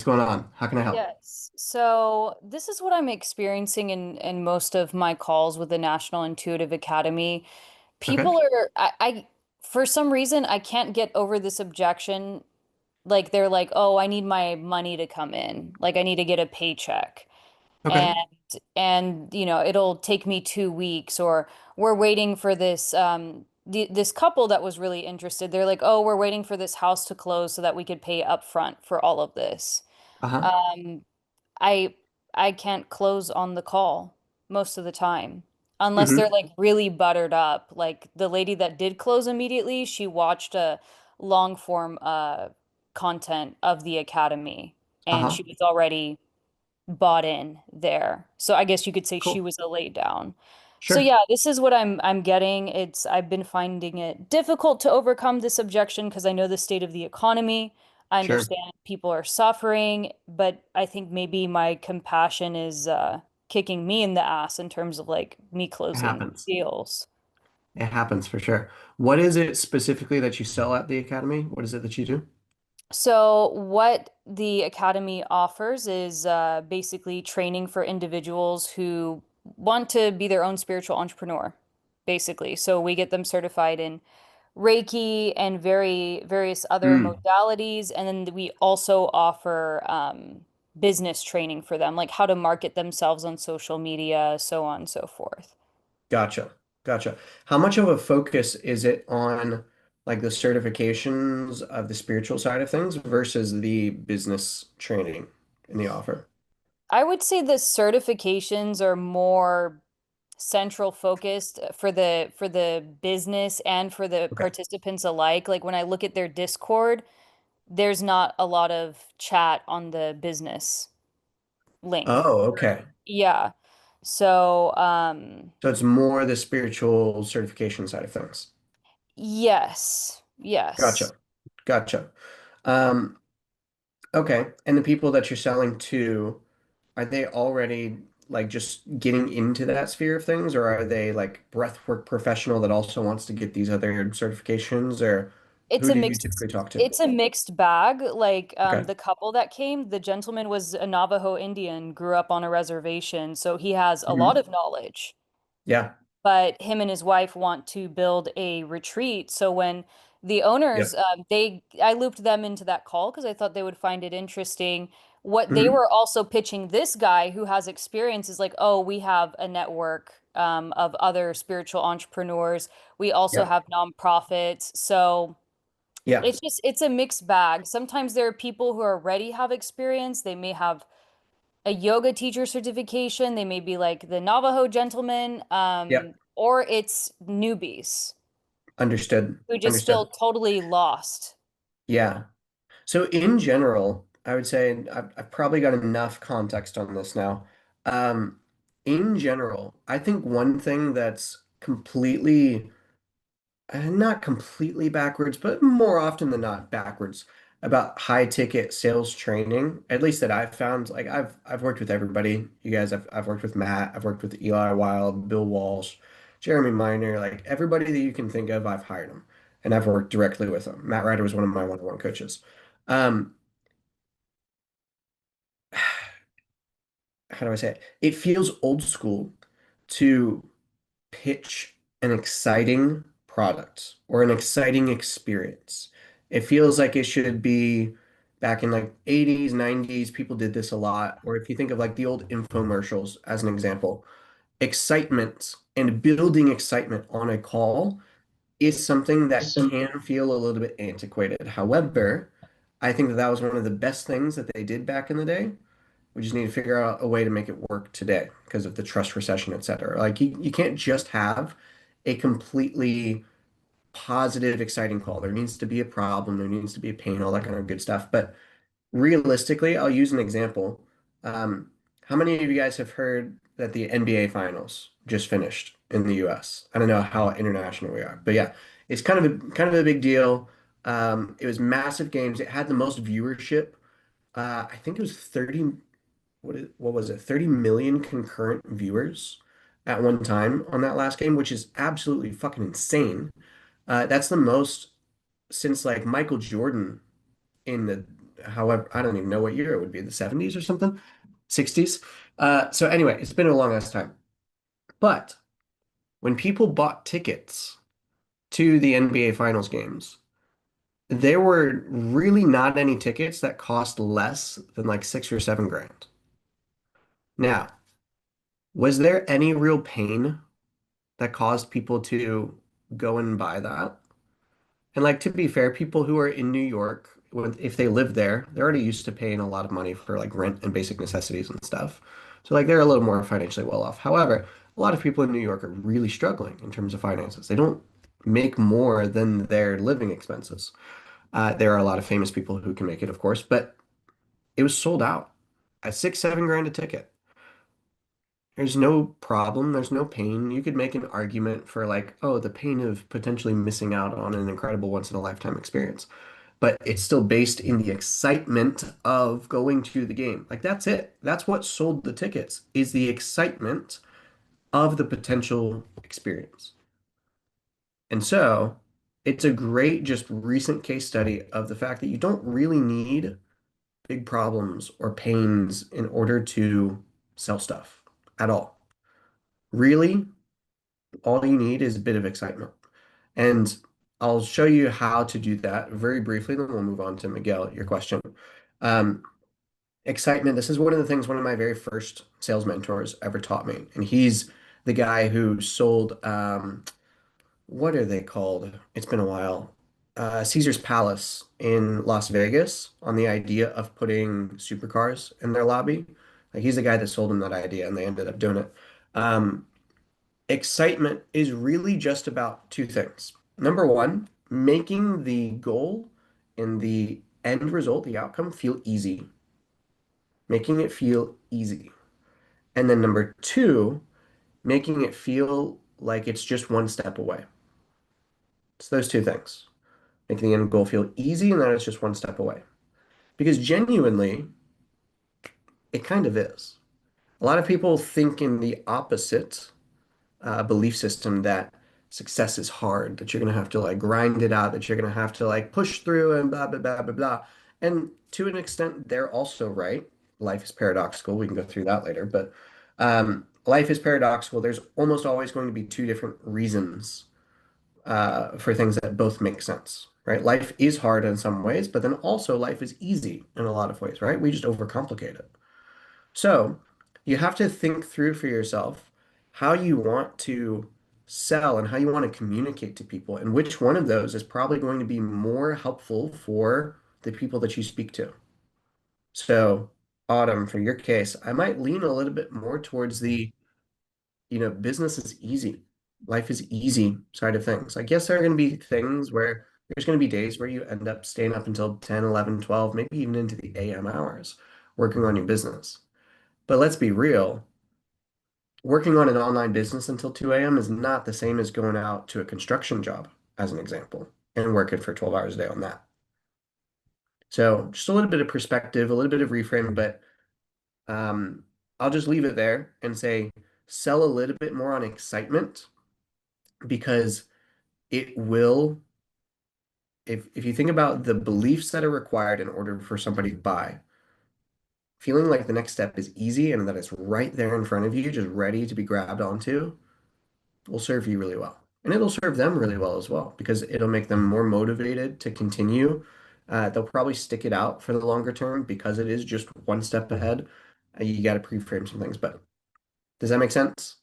going on? How can I help? Yes. So this is what I'm experiencing in most of my calls with the National Intuitive Academy. Okay. People are I for some reason I can't get over this objection. Like they're like, "Oh, I need my money to come in. Like I need to get a paycheck." Okay. And it'll take me 2 weeks, or we're waiting for this couple that was really interested. They're like, "Oh, we're waiting for this house to close so that we could pay upfront for all of this." Uh-huh. Um, I I can't close on the call most of the time unless they're Mm-hmm. like really buttered up. Like the lady that did close immediately, she watched a long form content of the Academy and Uh-huh. she was already bought in there. So I guess you could say she Cool. was a lay down. So Sure. yeah, this is what I'm getting. I've been finding it difficult to overcome this objection because I know the state of the economy. I Sure. understand people are suffering, but I think maybe my compassion is kicking me in the ass in terms of like me It closing happens. deals. It happens for sure. What is it specifically that you sell at the academy? What is it that you do? So, what the Academy offers is basically training for individuals who want to be their own spiritual entrepreneur, basically. So, we get them certified in Reiki and various other Mm. modalities. And then we also offer business training for them, like how to market themselves on social media, so on and so forth. Gotcha. Gotcha. How much of a focus is it on like the certifications of the spiritual side of things versus the business training in the offer? I would say the certifications are more central focused for the business and for the Okay. participants alike. Like when I look at their Discord, there's not a lot of chat on the business link. Oh, okay. Yeah. So, So it's more the spiritual certification side of things. yes. Yes. Gotcha. Gotcha. Um, okay. And the people that you're selling to, are they already like just getting into that sphere of things, or are they like breathwork professional that also wants to get these other certifications, or It's who a do you mixed typically talk to? it's a mixed bag. Like Okay. the couple that came, the gentleman was a Navajo Indian, grew up on a reservation, so he has a lot Hmm. of knowledge. Yeah. But him and his wife want to build a retreat. So when the owners, Yep. I looped them into that call because I thought they would find it interesting. What they Hmm. were also pitching this guy who has experience is like, oh, we have a network of other spiritual entrepreneurs. We also Yep. have nonprofits. So Yeah. it's a mixed bag. Sometimes there are people who already have experience. They may have a yoga teacher certification. They may be like the Navajo gentleman, Yep. or it's newbies Understood. who just feel Understood. totally lost. Yeah. So in general, I would say I've probably got enough context on this now. In general, I think one thing that's completely not completely backwards, but more often than not backwards about high ticket sales training, at least that I've found. Like I've worked with everybody. You guys, I've worked with Matt, I've worked with Eli Wild, Bill Walsh, Jeremy Miner, like everybody that you can think of, I've hired them and I've worked directly with them. Matt Ryder was one of my one-on-one coaches. Um, how do I say it? It feels old school to pitch an exciting product or an exciting experience. It feels like it should be back in like 80s, 90s, people did this a lot. Or if you think of like the old infomercials as an example, excitement and building excitement on a call is something that can feel a little bit antiquated. However, I think that that was one of the best things that they did back in the day. We just need to figure out a way to make it work today because of the trust recession, et cetera. Like you can't just have a completely positive, exciting call. There needs to be a problem, there needs to be a pain, all that kind of good stuff. But realistically, I'll use an example. Um, how many of you guys have heard that the NBA finals just finished in the US? I don't know how international we are, but yeah, it's kind of a big deal. It was massive games. It had the most viewership. I think it was 30 what was it, 30 million concurrent viewers at one time on that last game, which is absolutely fucking insane. That's the most since like Michael Jordan in the however, I don't even know what year it would be, the 70s or something, 60s. So anyway, it's been a long ass time. But when people bought tickets to the NBA Finals games, there were really not any tickets that cost less than like 6 or 7 grand. Now, was there any real pain that caused people to go and buy that? And like to be fair, people who are in New York, if they live there, they're already used to paying a lot of money for like rent and basic necessities and stuff. So like they're a little more financially well off. However, a lot of people in New York are really struggling in terms of finances. They don't make more than their living expenses. There are a lot of famous people who can make it, of course, but it was sold out at 6, 7 grand a ticket. There's no problem. There's no pain. You could make an argument for like, oh, the pain of potentially missing out on an incredible once in a lifetime experience. But it's still based in the excitement of going to the game. Like that's it. That's what sold the tickets is the excitement of the potential experience. And so it's a great, just recent case study of the fact that you don't really need big problems or pains in order to sell stuff at all. Really, all you need is a bit of excitement. And I'll show you how to do that very briefly, then we'll move on to Miguel, your question. Um, Excitement, this is one of the things one of my very first sales mentors ever taught me. And he's the guy who sold, what are they called? It's been a while. Caesar's Palace in Las Vegas on the idea of putting supercars in their lobby. Like he's the guy that sold them that idea and they ended up doing it. Um, Excitement is really just about two things. Number one, making the goal and the end result, the outcome, feel easy, making it feel easy. And then number two, making it feel like it's just one step away. It's those two things. Making the end goal feel easy and that it's just one step away. Because genuinely, it kind of is. A lot of people think in the opposite belief system that success is hard, that you're going to have to like grind it out, that you're going to have to like push through and blah, blah, blah, blah, blah. And to an extent, they're also right. Life is paradoxical. We can go through that later, but life is paradoxical. There's almost always going to be two different reasons for things that both make sense, right? Life is hard in some ways, but then also life is easy in a lot of ways, right? We just overcomplicate it. So you have to think through for yourself how you want to sell and how you want to communicate to people, and which one of those is probably going to be more helpful for the people that you speak to. So, Autumn, for your case, I might lean a little bit more towards the, business is easy. Life is easy side of things. I guess there are going to be things where there's going to be days where you end up staying up until 10, 11, 12, maybe even into the AM hours working on your business. But let's be real, working on an online business until 2 a.m. is not the same as going out to a construction job, as an example, and working for 12 hours a day on that. So just a little bit of perspective, a little bit of reframing, but I'll just leave it there and say sell a little bit more on excitement because it will, if you think about the beliefs that are required in order for somebody to buy, feeling like the next step is easy and that it's right there in front of you, just ready to be grabbed onto, will serve you really well. And it'll serve them really well as well because it'll make them more motivated to continue. They'll probably stick it out for the longer term because it is just one step ahead. You got to pre-frame some things, but does that make sense?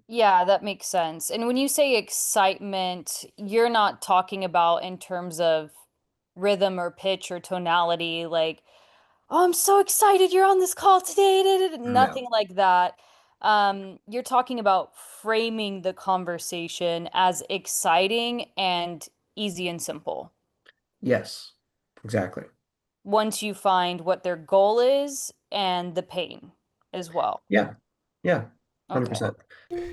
Yeah, that makes sense. And when you say excitement, you're not talking about in terms of rhythm or pitch or tonality, like, oh, I'm so excited you're on this call today. No. Nothing like that. You're talking about framing the conversation as exciting and easy and simple. Yes, exactly. Once you find what their goal is and the pain as well. Yeah, yeah, Okay. 100%.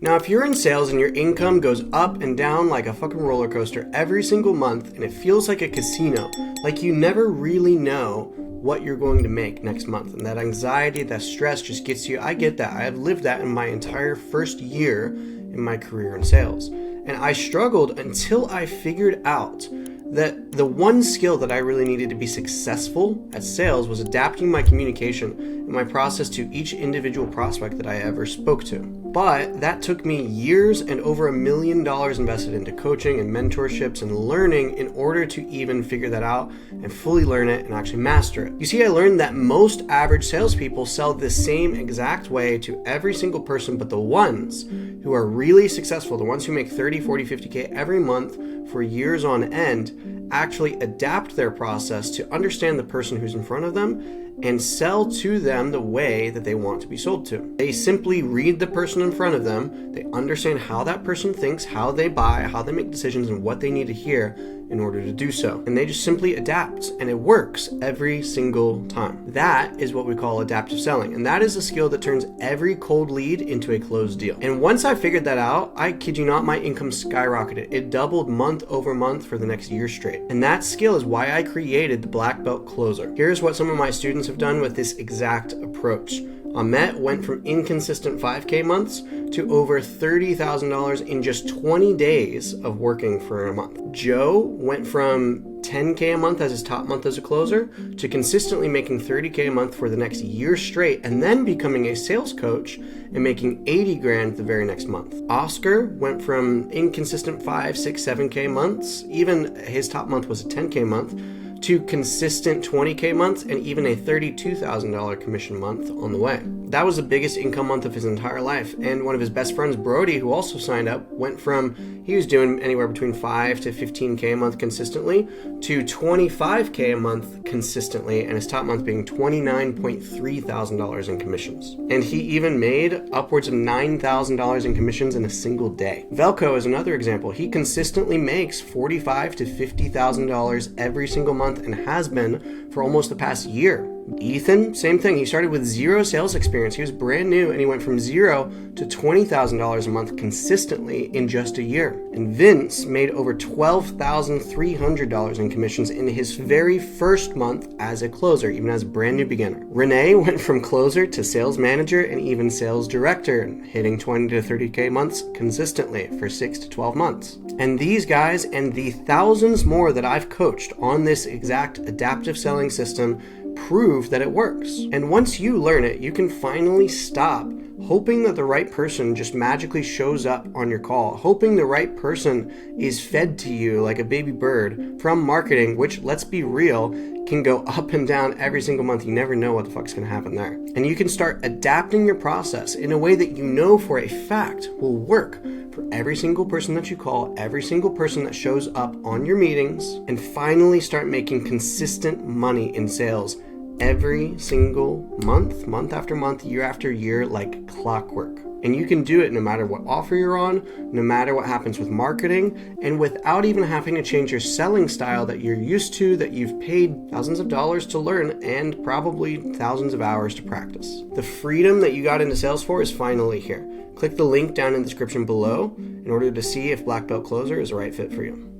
Now, if you're in sales and your income goes up and down like a fucking roller coaster every single month and it feels like a casino, like you never really know what you're going to make next month, and that anxiety, that stress just gets you, I get that. I have lived that in my entire first year in my career in sales. And I struggled until I figured out that The one skill that I really needed to be successful at sales was adapting my communication and my process to each individual prospect that I ever spoke to. But that took me years and over $1 million invested into coaching and mentorships and learning in order to even figure that out and fully learn it and actually master it. You see, I learned that most average salespeople sell the same exact way to every single person, but the ones who are really successful, the ones who make 30, 40, 50K every month for years on end, actually adapt their process to understand the person who's in front of them and sell to them the way that they want to be sold to. They simply read the person in front of them, they understand how that person thinks, how they buy, how they make decisions, and what they need to hear in order to do so. And they just simply adapt, and it works every single time. That is what we call adaptive selling, and that is a skill that turns every cold lead into a closed deal. And once I figured that out, I kid you not, my income skyrocketed. It doubled month over month for the next year straight. And that skill is why I created the Black Belt Closer. Here's what some of my students have done with this exact approach. Ahmet went from inconsistent 5K months to over $30,000 in just 20 days of working for a month. Joe went from 10K a month as his top month as a closer to consistently making 30K a month for the next year straight, and then becoming a sales coach and making 80 grand the very next month. Oscar went from inconsistent 5, 6, 7K months, even his top month was a 10K month, to consistent 20K months and even a $32,000 commission month on the way. That was the biggest income month of his entire life. And one of his best friends, Brody, who also signed up, went from, he was doing anywhere between 5 to 15K a month consistently to 25K a month consistently, and his top month being $29.3 thousand in commissions. And he even made upwards of $9,000 in commissions in a single day. Velko is another example. He consistently makes $45,000 to $50,000 every single month and has been for almost the past year. Ethan, same thing. He started with zero sales experience. He was brand new and he went from zero to $20,000 a month consistently in just a year. And Vince made over $12,300 in commissions in his very first month as a closer, even as a brand new beginner. Renee went from closer to sales manager and even sales director, hitting 20 to 30K months consistently for 6 to 12 months. And these guys and the thousands more that I've coached on this exact adaptive selling system prove that it works. And once you learn it, you can finally stop hoping that the right person just magically shows up on your call, hoping the right person is fed to you like a baby bird from marketing, which, let's be real, can go up and down every single month. You never know what the fuck's gonna happen there. And you can start adapting your process in a way that you know for a fact will work for every single person that you call, every single person that shows up on your meetings, and finally start making consistent money in sales every single month, month after month, year after year, like clockwork. And you can do it no matter what offer you're on, no matter what happens with marketing, and without even having to change your selling style that you're used to, that you've paid thousands of dollars to learn and probably thousands of hours to practice. The freedom that you got into sales for is finally here. Click the link down in the description below in order to see if Black Belt Closer is the right fit for you.